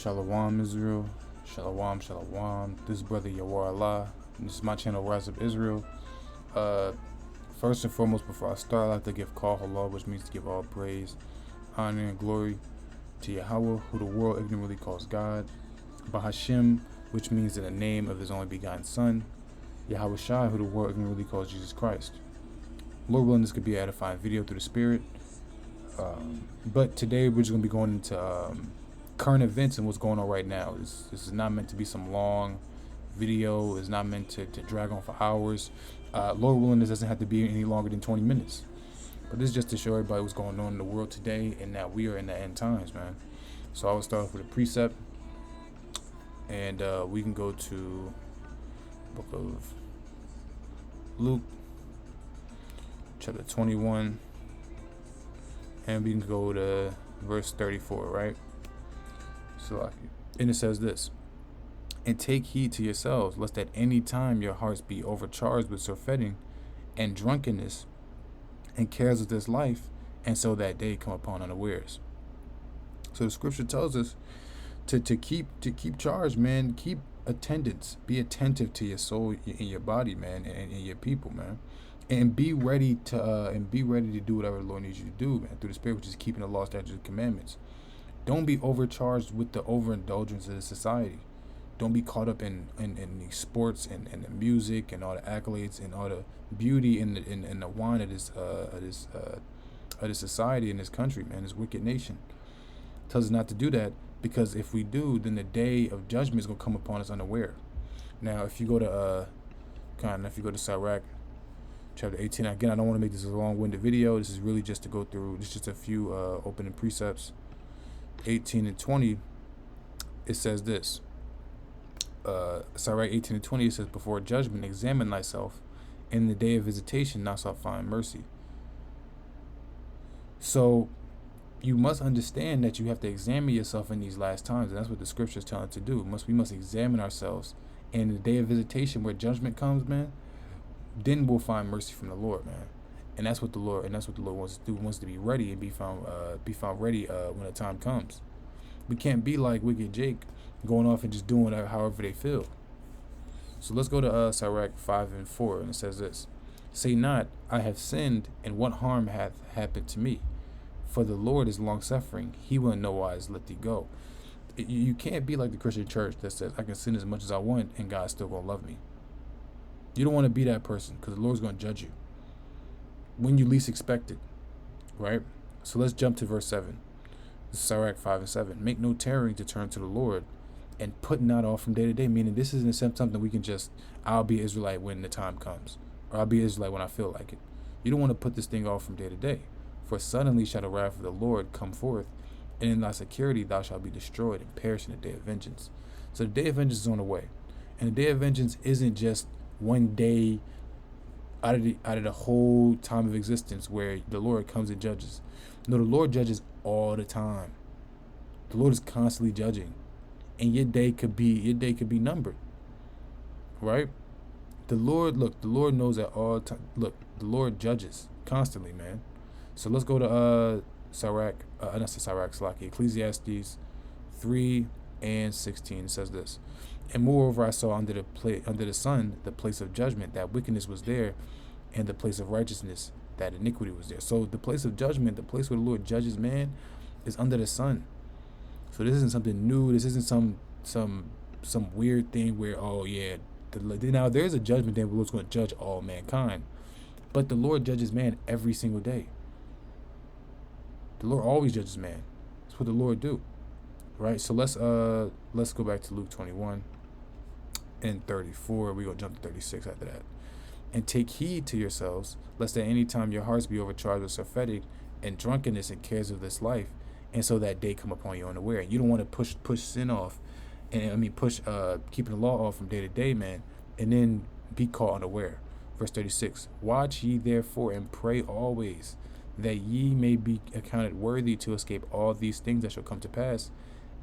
Shalom Israel, Shalom, Shalom. This is Brother Yawar Allah, and this is my channel Rise Up Israel. First and foremost, before I start, I like to give Call Halal, which means to give all praise, honor, and glory to Yahweh, who the world ignorantly calls God, Bahashim, which means in the name of his only begotten Son, Yahweh Shai, who the world ignorantly calls Jesus Christ. Lord willing, this could be an edifying video through the Spirit. But today we're just going to be going into current events and what's going on right now. This is not meant to be some long video. It's not meant to drag on for hours. Lord willing, this doesn't have to be any longer than 20 minutes. But this is just to show everybody what's going on in the world today and that we are in the end times, man. So I will start off with a precept. And we can go to the book of Luke, chapter 21. And we can go to verse 34, right? So, and it says this: and take heed to yourselves, lest at any time your hearts be overcharged with surfeiting and drunkenness and cares of this life, and so that day come upon unawares. So the scripture tells us to keep charge, man. Keep attendance. Be attentive to your soul and your body, man, and your people, man. And be ready to do whatever the Lord needs you to do, man, through the Spirit, which is keeping the law, statutes, and commandments. Don't be overcharged with the overindulgence of the society. Don't be caught up in the sports and the music and all the accolades and all the beauty in the wine of this society in this country, man, this wicked nation. It tells us not to do that, because if we do, then the day of judgment is gonna come upon us unaware. Now, if you go to Sirach chapter 18, again, I don't want to make this a long-winded video. This is really just to go through. This is just a few opening precepts. 18 and 20, it says this. Sirach 18 and 20, it says, before judgment examine thyself, in the day of visitation thou shalt find mercy. So you must understand that you have to examine yourself in these last times, and that's what the scripture is telling us to do. We must examine ourselves, and in the day of visitation where judgment comes, man, then we'll find mercy from the Lord, man. And that's what the Lord wants to do. He wants to be ready and be found ready when the time comes. We can't be like wicked Jake, going off and just doing however they feel. So let's go to Sirach 5 and 4, and it says this: say not, I have sinned, and what harm hath happened to me? For the Lord is long suffering; he will in no wise let thee go. You can't be like the Christian church that says, I can sin as much as I want and God's still gonna love me. You don't want to be that person, because the Lord's gonna judge you when you least expect it, right? So let's jump to verse 7. This is Sirach 5 and 7. Make no tarrying to turn to the Lord, and put not off from day to day. Meaning this isn't something we can just, I'll be Israelite when the time comes, or I'll be Israelite when I feel like it. You don't want to put this thing off from day to day. For suddenly shall the wrath of the Lord come forth, and in thy security thou shalt be destroyed and perish in the day of vengeance. So the day of vengeance is on the way. And the day of vengeance isn't just one day out of the whole time of existence where the Lord comes and judges. No, the Lord judges all the time. The Lord is constantly judging, and your day could be numbered, right? The Lord knows at all time. Look, the Lord judges constantly, man. So let's go to Ecclesiastes 3 and 16. It says this: and moreover I saw under the sun the place of judgment, that wickedness was there, and the place of righteousness, that iniquity was there. So the place of judgment, the place where the Lord judges man, is under the sun. So this isn't something new. This isn't some weird thing where, oh yeah, now there's a judgment day where the Lord's going to judge all mankind, but the Lord judges man every single day. The Lord always judges man. That's what the Lord do, right? So let's go back to Luke 21 and 34. We go jump to 36 after that. And take heed to yourselves, lest at any time your hearts be overcharged with surfeiting and drunkenness and cares of this life, and so that day come upon you unaware. And you don't want to push sin off, and push keeping the law off from day to day, man, and then be caught unaware. Verse 36: watch ye therefore and pray always, that ye may be accounted worthy to escape all these things that shall come to pass,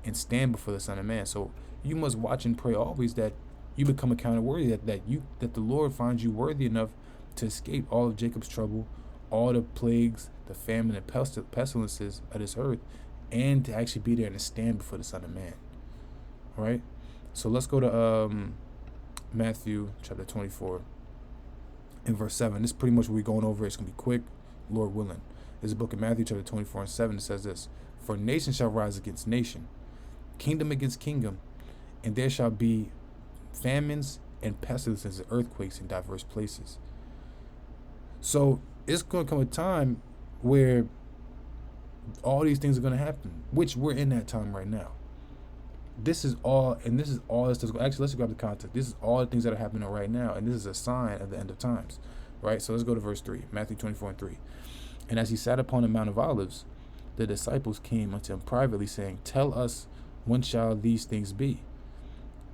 and stand before the Son of Man. So you must watch and pray always, that you become accounted worthy, that the Lord finds you worthy enough to escape all of Jacob's trouble, all the plagues, the famine, and pestilences of this earth, and to actually be there and to stand before the Son of Man. All right. So let's go to Matthew chapter 24 and verse 7. This is pretty much what we're going over. It's going to be quick, Lord willing. This is the book of Matthew chapter 24 and 7. It says this: For nation shall rise against nation, kingdom against kingdom, and there shall be famines and pestilences and earthquakes in diverse places. So it's going to come a time where all these things are going to happen, which we're in that time right now. This is all that's actually, let's grab the context. This is all the things that are happening right now, and this is a sign of the end of times, right? So let's go to verse 3, Matthew 24 and 3. And as he sat upon the Mount of Olives, the disciples came unto him privately, saying, Tell us, when shall these things be?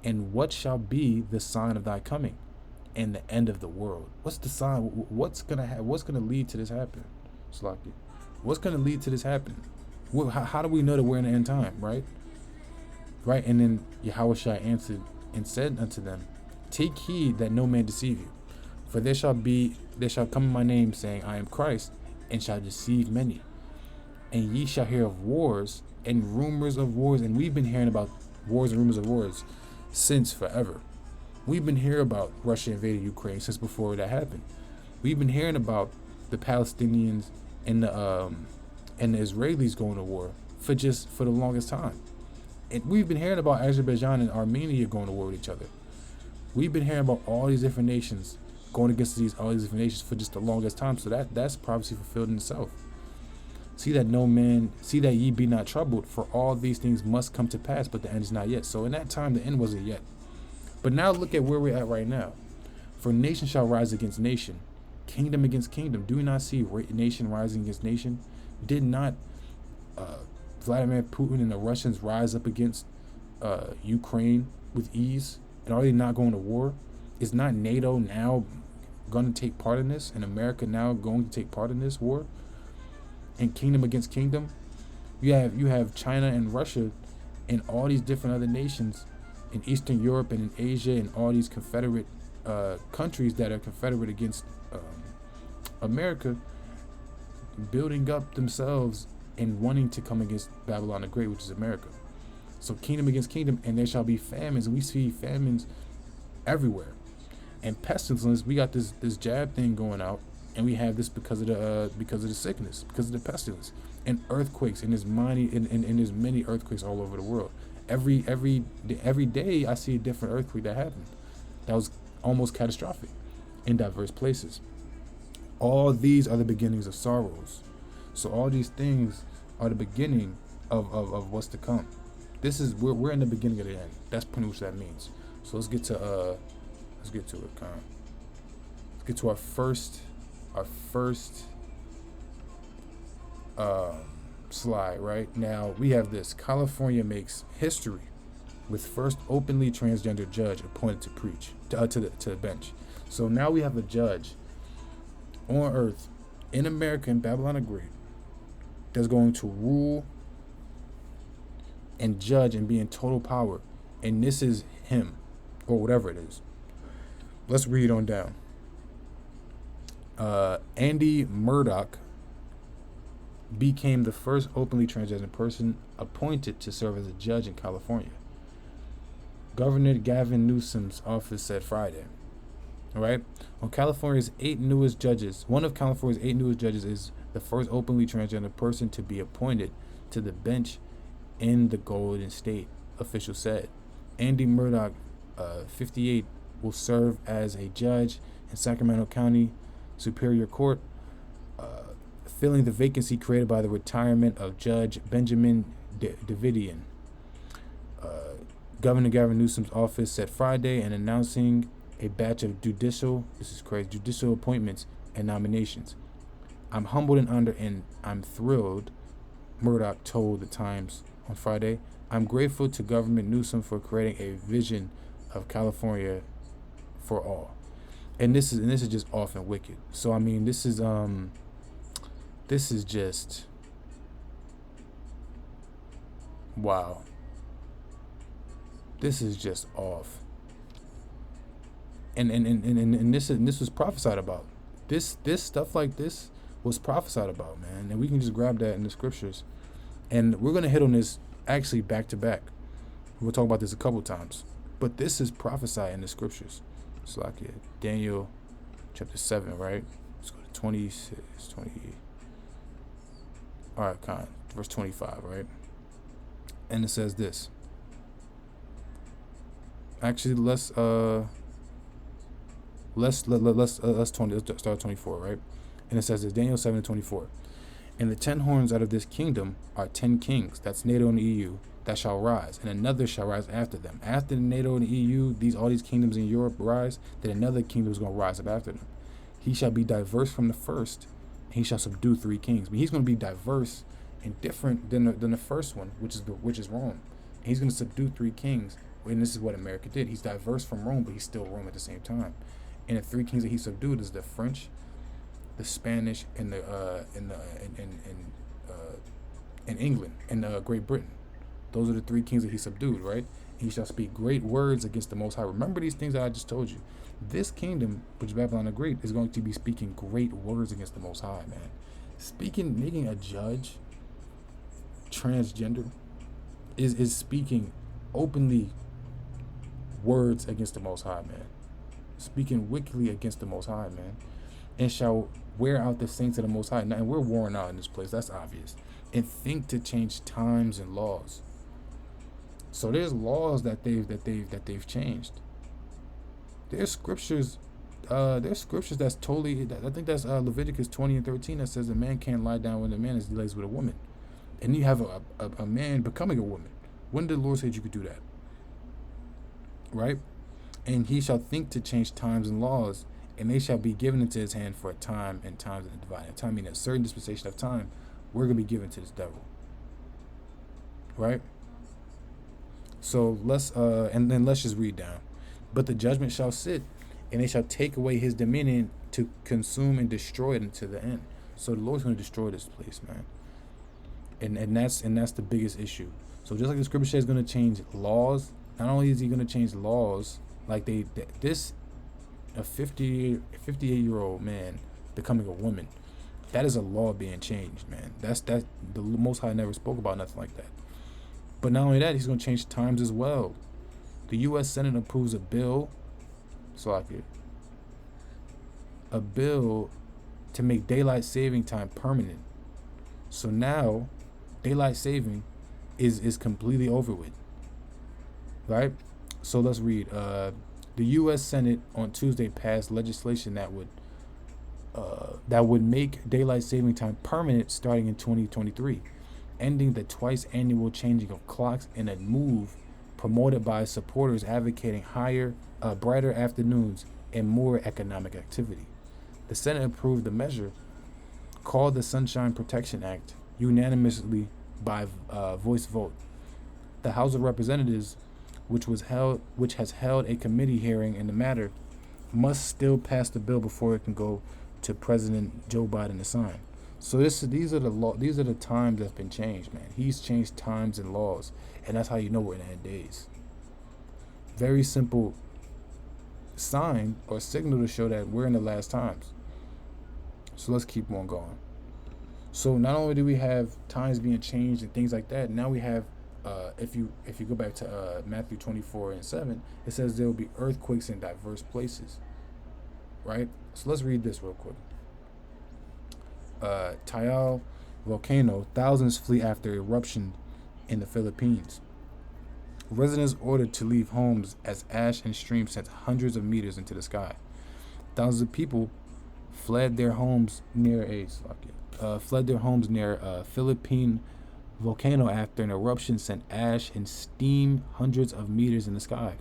And what shall be the sign of thy coming and the end of the world? What's the sign? What's gonna lead to this happening? Slaki. What's gonna lead to this happening? How do we know that we're in the end time, right? Right, and then Yahushua answered and said unto them, Take heed that no man deceive you, for there shall come in my name, saying, I am Christ, and shall deceive many. And ye shall hear of wars and rumors of wars. And we've been hearing about wars and rumors of wars since forever. We've been hearing about Russia invading Ukraine since before that happened. We've been hearing about the Palestinians and the Israelis going to war for the longest time. And we've been hearing about Azerbaijan and Armenia going to war with each other. We've been hearing about all these different nations going against all these different nations for just the longest time. So that's prophecy fulfilled in itself. See that ye be not troubled, for all these things must come to pass, but the end is not yet. So in that time, the end wasn't yet. But now look at where we're at right now. For nation shall rise against nation, kingdom against kingdom. Do we not see nation rising against nation? Did not Vladimir Putin and the Russians rise up against Ukraine with ease? And are they not going to war? Is not NATO now going to take part in this? And America now going to take part in this war? And kingdom against kingdom? You have China and Russia and all these different other nations in Eastern Europe and in Asia and all these confederate countries that are confederate against America, building up themselves and wanting to come against Babylon the Great, which is America. So kingdom against kingdom, and there shall be famines, and we see famines everywhere. And pestilences, we got this jab thing going out, and we have this because of the sickness, because of the pestilence, and earthquakes, and there's many earthquakes all over the world. Every day I see a different earthquake that happened. That was almost catastrophic in diverse places. All these are the beginnings of sorrows. So all these things are the beginning of what's to come. We're in the beginning of the end. That's pretty much what that means. So let's get to it. Let's get to our first slide. Right now we have this: California makes history with first openly transgender judge appointed to preach to the bench. So now we have a judge on earth in America, in Babylon the Great, that's going to rule and judge and be in total power. And this is him, or whatever it is. Let's read on down. Andy Murdoch became the first openly transgender person appointed to serve as a judge in California. Governor Gavin Newsom's office said Friday. All right. One of California's 8 newest judges is the first openly transgender person to be appointed to the bench in the Golden State, officials said. Andy Murdoch, 58, will serve as a judge in Sacramento County Superior Court, filling the vacancy created by the retirement of Judge Benjamin Davidian. Governor Gavin Newsom's office said Friday, and announcing a batch of judicial appointments and nominations. I'm humbled and honored, and I'm thrilled, Murdoch told the Times on Friday. I'm grateful to Governor Newsom for creating a vision of California for all. And this is just off and wicked. So I mean, this is just wow. This is just off. And this was prophesied about. This stuff like this was prophesied about, man. And we can just grab that in the scriptures. And we're gonna hit on this actually back to back. We'll talk about this a couple times. But this is prophesied in the scriptures. It's like Daniel chapter 7, right? Let's go to 26, 20. All right, verse 25, right? And it says this. Actually, let's start at 24, right? And it says this, Daniel 7:24. And the 10 horns out of this kingdom are 10 kings, that's NATO and the EU, that shall rise, and another shall rise after them. After the NATO and the EU, all these kingdoms in Europe rise, then another kingdom is going to rise up after them. He shall be diverse from the first, and he shall subdue 3 kings. But he's going to be diverse and different than the first one, which is Rome. And he's going to subdue 3 kings, and this is what America did. He's diverse from Rome, but he's still Rome at the same time. And the 3 kings that he subdued is the French, the Spanish, and in England and Great Britain. Those are the 3 kings that he subdued, right? He shall speak great words against the Most High. Remember these things that I just told you. This kingdom, which is Babylon the Great, is going to be speaking great words against the Most High, man. Making a judge transgender is speaking openly words against the Most High, man. Speaking wickedly against the Most High, man. And shall wear out the saints of the Most High. Now, and we're worn out in this place, that's obvious. And think to change times and laws. So there's laws that they've changed. There's scriptures that's totally, I think that's Leviticus 20 and 13 that says a man can't lie down with a man as he lays with a woman. And you have a man becoming a woman. When did the Lord say you could do that? Right? And he shall think to change times and laws, and they shall be given into his hand for a time and times and divided. Time meaning a certain dispensation of time, we're going to be given to this devil. Right? So let's just read down. But the judgment shall sit, and they shall take away his dominion to consume and destroy it unto the end. So the Lord's going to destroy this place, man. And that's the biggest issue. So just like the scripture says, going to change laws. Not only is he going to change laws, like a 58-year-old man becoming a woman, that is a law being changed, man. That the Most High never spoke about nothing like that. But not only that, he's going to change times as well. The U.S. Senate approves a bill, a bill to make daylight saving time permanent. So now, daylight saving is completely over with, right? So let's read. The U.S. Senate on Tuesday passed legislation that would make daylight saving time permanent starting in 2023, ending the twice annual changing of clocks in a move promoted by supporters advocating brighter afternoons and more economic activity. The Senate approved the measure, called the Sunshine Protection Act, unanimously by voice vote. The House of Representatives, which has held a committee hearing in the matter, must still pass the bill before it can go to President Joe Biden to sign. So these are the times that's been changed, man. He's changed times and laws, and that's how you know we're in the end days. Very simple sign or signal to show that we're in the last times. So let's keep on going. So not only do we have times being changed and things like that, now we have if you go back to Matthew 24:7, it says there will be earthquakes in diverse places. Right? So let's read this real quick. Taal volcano, thousands flee after eruption in the Philippines. Residents ordered to leave homes as ash and steam sent hundreds of meters into the sky. Thousands of people fled their homes near a Philippine volcano after an eruption sent ash and steam hundreds of meters in the sky.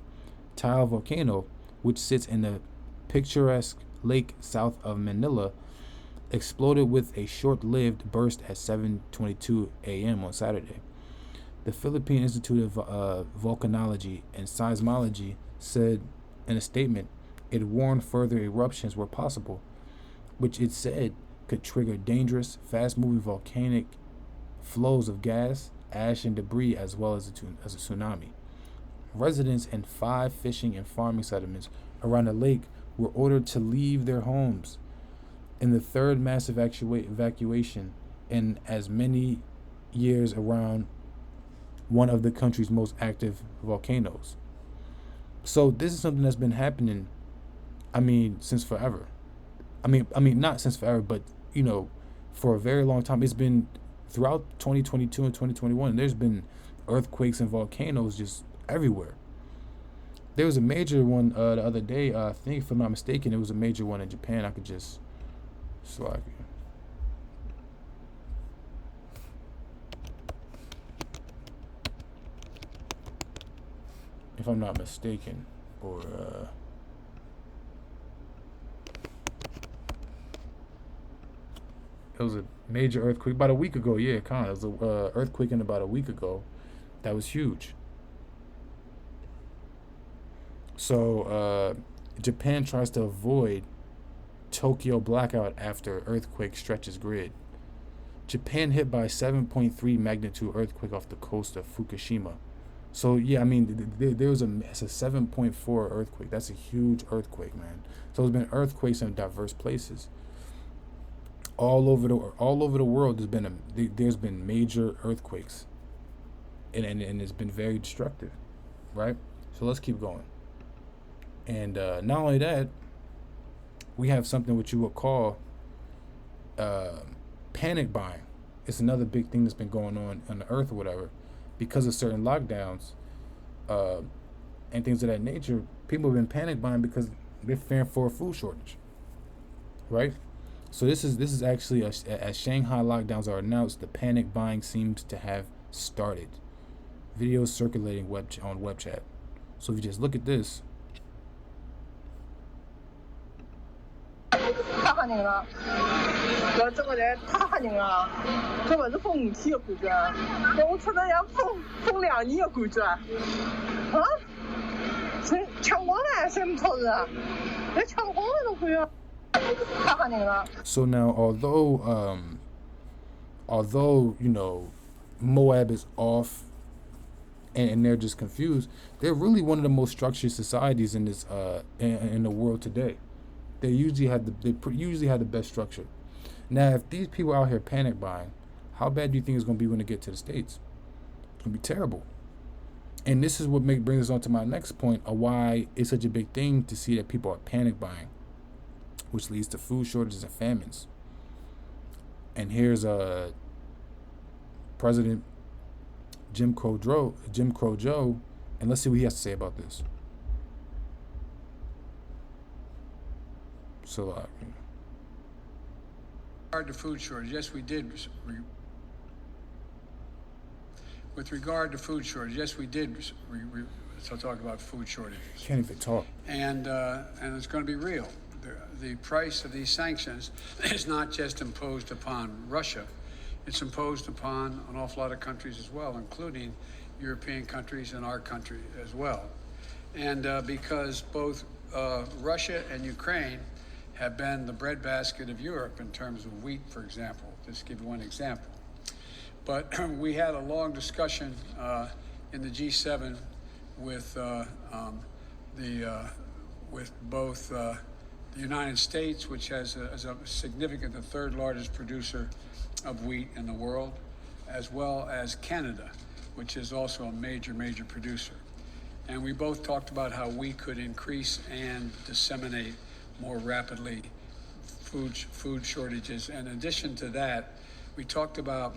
Taal volcano, which sits in the picturesque lake south of Manila, exploded with a short-lived burst at 7:22 a.m. on Saturday. The Philippine Institute of Volcanology and Seismology said in a statement it warned further eruptions were possible, which it said could trigger dangerous, fast-moving volcanic flows of gas, ash, and debris, as well as a tsunami. Residents in 5 fishing and farming settlements around the lake were ordered to leave their homes. In the third massive evacuation in as many years around one of the country's most active volcanoes. So this is something that's been happening, I mean, since forever. I mean, not since forever, but you know, for a very long time. It's been throughout 2022 and 2021. There's been earthquakes and volcanoes just everywhere. There was a major one the other day. I think, if I'm not mistaken, it was a major one in Japan. I could just slide. If I'm not mistaken, or it was a major earthquake about a week ago. Yeah, kind of. It was a earthquake in about a week ago. That was huge. So Japan tries to avoid Tokyo blackout after earthquake stretches grid. Japan hit by 7.3 magnitude earthquake off the coast of Fukushima. So yeah, I mean, there was it's a 7.4 earthquake. That's a huge earthquake, man. So there's been earthquakes in diverse places all over the world. There's been major earthquakes, and it's been very destructive, right? So let's keep going. And not only that, we have something which you would call uh, panic buying. It's another big thing that's been going on the earth or whatever, because of certain lockdowns uh, and things of that nature. People have been panic buying because they're fearing for a food shortage, right? So this is actually as Shanghai lockdowns are announced, the panic buying seems to have started. Videos circulating on web chat. So if you just look at this, 太吓人了！这个人太吓人了，这不是封5天的感觉，我出来要封2年的感觉。啊？谁抢光了？谁不错人？连抢光了都不要，太吓人了。 so now although Moab is off, and they're just confused, they're really one of the most structured societies in this in the world today. They usually usually have the best structure. Now, if these people are out here panic buying, how bad do you think it's going to be when they get to the States? It's going to be terrible. And this is what brings us on to my next point of why it's such a big thing to see that people are panic buying, which leads to food shortages and famines. And here's President Jim Crow Joe, and let's see what he has to say about this. So, regard to food shortage, yes, we did. With regard to food shortage, yes, we did. So talk about food shortages. Can't even talk. And it's going to be real. The price of these sanctions is not just imposed upon Russia; it's imposed upon an awful lot of countries as well, including European countries and our country as well. And because both Russia and Ukraine have been the breadbasket of Europe in terms of wheat, for example, just to give you one example. But we had a long discussion in the G7 with with both the United States, which has a significant, the third largest producer of wheat in the world, as well as Canada, which is also a major producer. And we both talked about how we could increase and disseminate more rapidly food shortages. And in addition to that, we talked about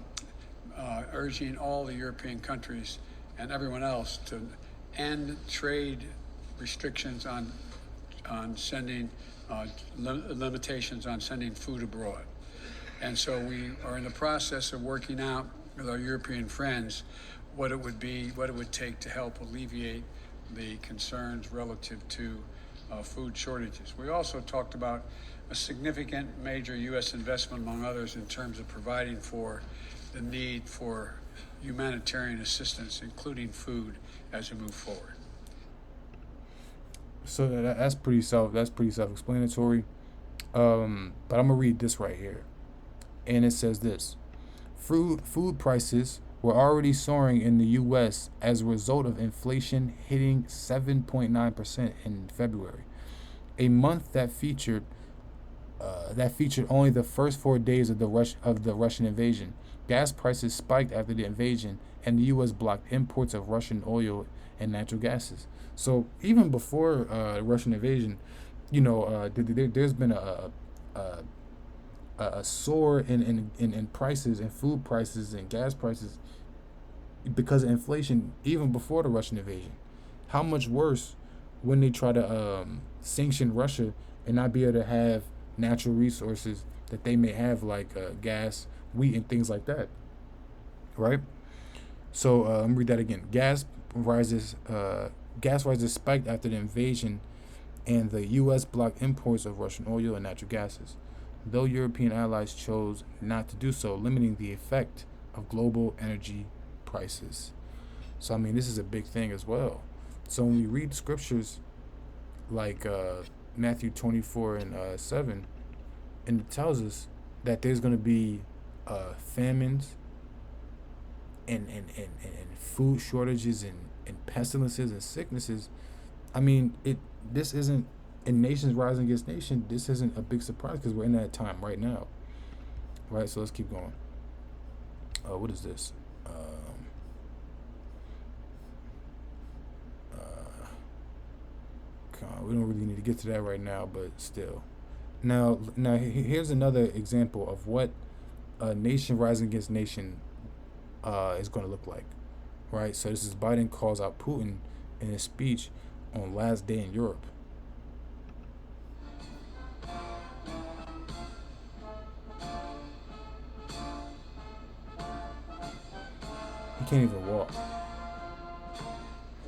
urging all the European countries and everyone else to end trade restrictions on sending limitations on sending food abroad. And so we are in the process of working out with our European friends what it would take to help alleviate the concerns relative to food shortages. We also talked about a significant major U.S. investment, among others, in terms of providing for the need for humanitarian assistance, including food, as we move forward. So that's pretty self-explanatory. But I'm gonna read this right here, and it says this: food prices were already soaring in the U.S. as a result of inflation hitting 7.9% in February, a month that featured only the first 4 days of the Russian invasion. Gas prices spiked after the invasion, and the U.S. blocked imports of Russian oil and natural gases. So even before the Russian invasion, there's been a, a soar in prices and food prices and gas prices because of inflation even before the Russian invasion. How much worse when they try to sanction Russia and not be able to have natural resources that they may have, like gas, wheat, and things like that, right? So let me read that again. Gas prices spiked after the invasion, and the U.S. blocked imports of Russian oil and natural gases, though European allies chose not to do so, limiting the effect of global energy prices. So, I mean, this is a big thing as well. So when we read scriptures like Matthew 24 and 7, and it tells us that there's going to be famines and food shortages and pestilences and sicknesses. I mean, this isn't, in nations rising against nation, this isn't a big surprise because we're in that time right now. Right, so let's keep going. What is this? We don't really need to get to that right now, but still. Now, here's another example of what a nation rising against nation is going to look like. Right, so this is Biden calls out Putin in his speech on last day in Europe. He can't even walk.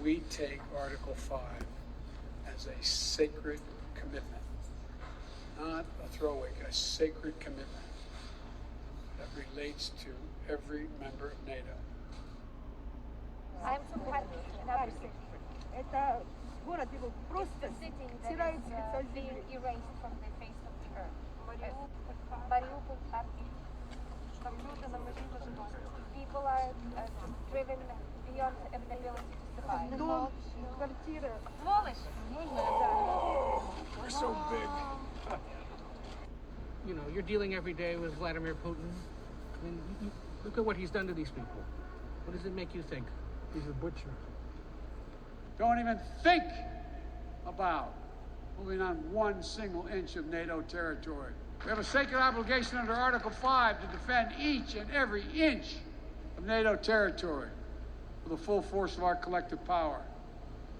We take Article 5 as a sacred commitment, not a throwaway, a sacred commitment that relates to every member of NATO. I'm from Kharkiv. Это город его просто City стирает that с лица is being земли. erased from the face of the earth. Mariupol, Kharkiv. People are driven beyond ability to survive. Дом, квартира. Сволочь! We're so big. You know, you're dealing every day with Vladimir Putin. I mean, look at what he's done to these people. What does it make you think? He's a butcher. Don't even think about moving on one single inch of NATO territory. We have a sacred obligation under Article 5 to defend each and every inch of NATO territory with the full force of our collective power.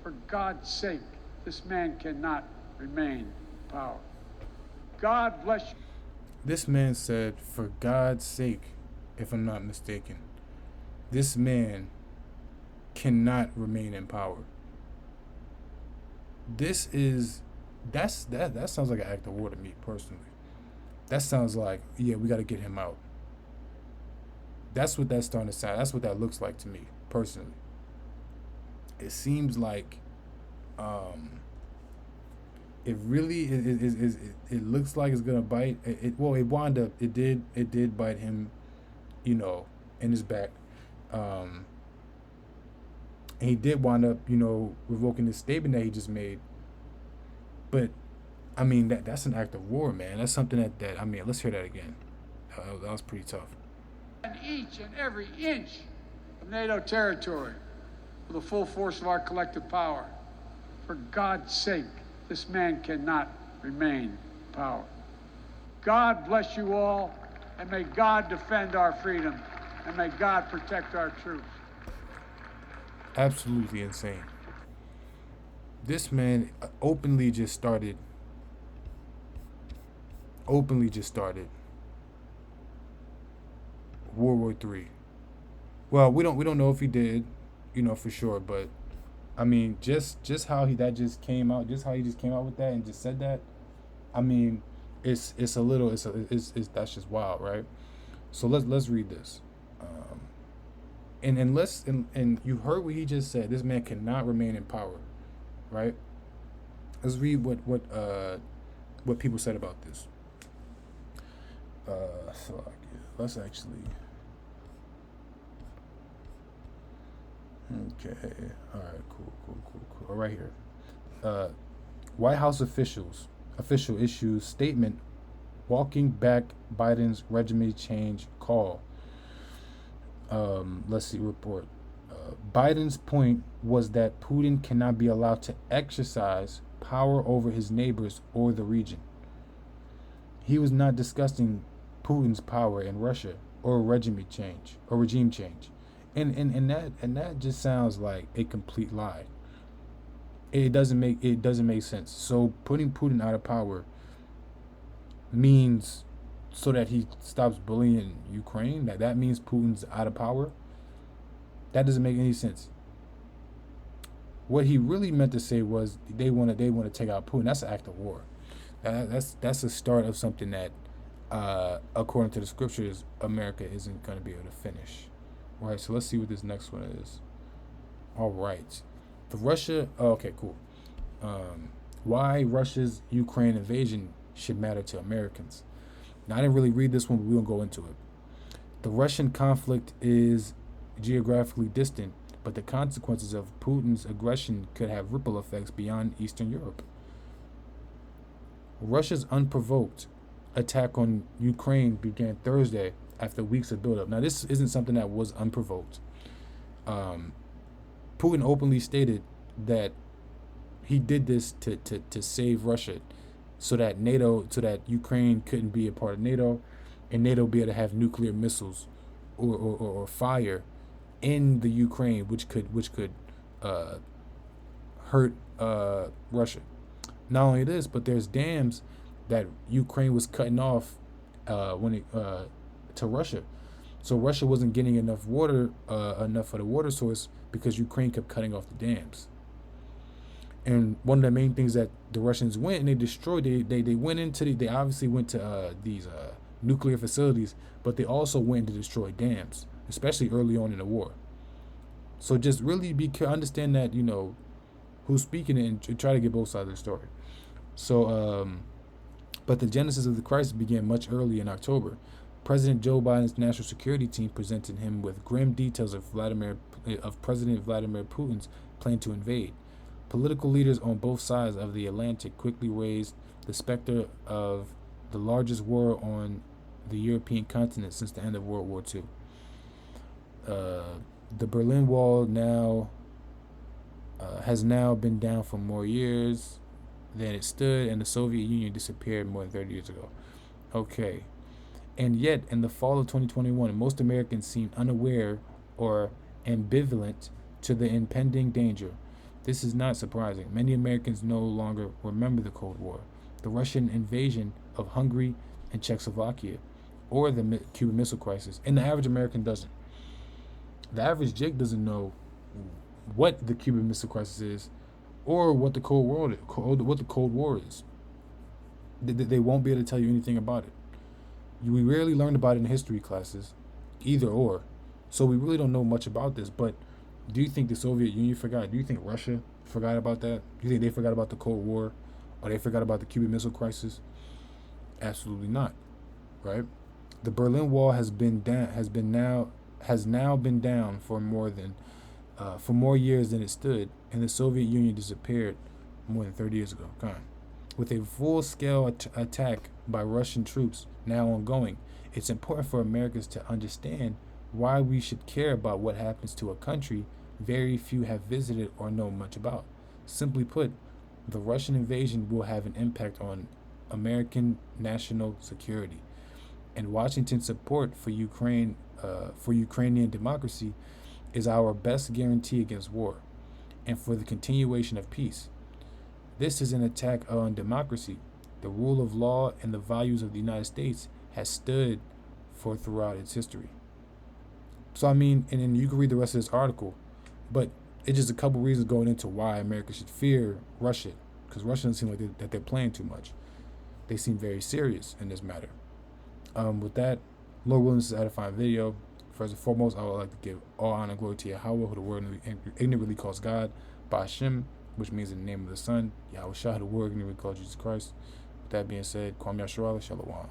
For God's sake, this man cannot remain in power. God bless you. This man said, for God's sake, if I'm not mistaken, this man cannot remain in power. That sounds like an act of war to me personally. That sounds like, yeah, we got to get him out. That's what that's starting to sound. That's what that looks like to me personally. It seems like it really is. It looks like it's gonna bite. It wound up. It did bite him, in his back. And he did wind up, revoking the statement that he just made. But, I mean, that's an act of war, man. That's something that let's hear that again. That was pretty tough. And each and every inch of NATO territory with the full force of our collective power. For God's sake, this man cannot remain in power. God bless you all, and may God defend our freedom, and may God protect our troops. Absolutely insane. This man openly just started World War III. Well, we don't know if he did, for sure, but I mean, just how he just came out with that and just said that. I mean, it's that's just wild, right? So let's read this. And you heard what he just said. This man cannot remain in power, right? Let's read what people said about this. Let's actually. Okay. All right. Cool. All right here. White House official issues statement walking back Biden's regime change call. Let's see, report. Biden's point was that Putin cannot be allowed to exercise power over his neighbors or the region. He was not discussing Putin's power in Russia or regime change. And that just sounds like a complete lie. It doesn't make sense. So putting Putin out of power means so that he stops bullying Ukraine. That means Putin's out of power. That doesn't make any sense. What he really meant to say was they want to take out Putin. That's an act of war. That's the start of something that, according to the scriptures, America isn't going to be able to finish. All right, so let's see what this next one is. All right, okay, cool. Why Russia's Ukraine invasion should matter to Americans. Now, I didn't really read this one, but we won't go into it. The Russian conflict is geographically distant, but the consequences of Putin's aggression could have ripple effects beyond Eastern Europe. Russia's unprovoked attack on Ukraine began Thursday after weeks of buildup. Now, this isn't something that was unprovoked. Putin openly stated that he did this to save Russia, so that Ukraine couldn't be a part of NATO, and NATO be able to have nuclear missiles or fire in the Ukraine, which could hurt Russia. Not only this, but there's dams that Ukraine was cutting off to Russia, so Russia wasn't getting enough water, enough for the water source, because Ukraine kept cutting off the dams. And one of the main things that the Russians went and they destroyed, they obviously went to these nuclear facilities, but they also went to destroy dams, especially early on in the war. So just really understand that, who's speaking it, and try to get both sides of the story. So, but the genesis of the crisis began much earlier in October. President Joe Biden's national security team presented him with grim details of President Vladimir Putin's plan to invade. Political leaders on both sides of the Atlantic quickly raised the specter of the largest war on the European continent since the end of World War II. The Berlin Wall has now been down for more years than it stood, and the Soviet Union disappeared more than 30 years ago. Okay. And yet, in the fall of 2021, most Americans seemed unaware or ambivalent to the impending danger. This is not surprising. Many Americans no longer remember the Cold War, the Russian invasion of Hungary and Czechoslovakia, or the Cuban Missile Crisis, and the average American doesn't. The average Jake doesn't know what the Cuban Missile Crisis is, or what the Cold War is. They won't be able to tell you anything about it. We rarely learned about it in history classes, either or. So we really don't know much about this. But do you think the Soviet Union forgot? Do you think Russia forgot about that? Do you think they forgot about the Cold War, or they forgot about the Cuban Missile Crisis? Absolutely not, right? The Berlin Wall has now been down for more years than it stood, and the Soviet Union disappeared more than 30 years ago. Gone. With a full-scale attack by Russian troops now ongoing, it's important for Americans to understand why we should care about what happens to a country very few have visited or know much about. Simply put, the Russian invasion will have an impact on American national security, and Washington's support for Ukrainian democracy is our best guarantee against war and for the continuation of peace. This is an attack on democracy, the rule of law, and the values of the United States has stood for throughout its history. So, I mean, and then you can read the rest of this article, but it's just a couple reasons going into why America should fear Russia, because Russia doesn't seem like that they're playing too much. They seem very serious in this matter. With that, Lord willing, this is an edifying video. First and foremost, I would like to give all honor and glory to Yahweh, who the word ignorantly calls God, Ba'ashem, which means in the name of the Son, Yahweh Shah, the word ignorantly calls Jesus Christ. With that being said, Kwam Yasharala, Shalom.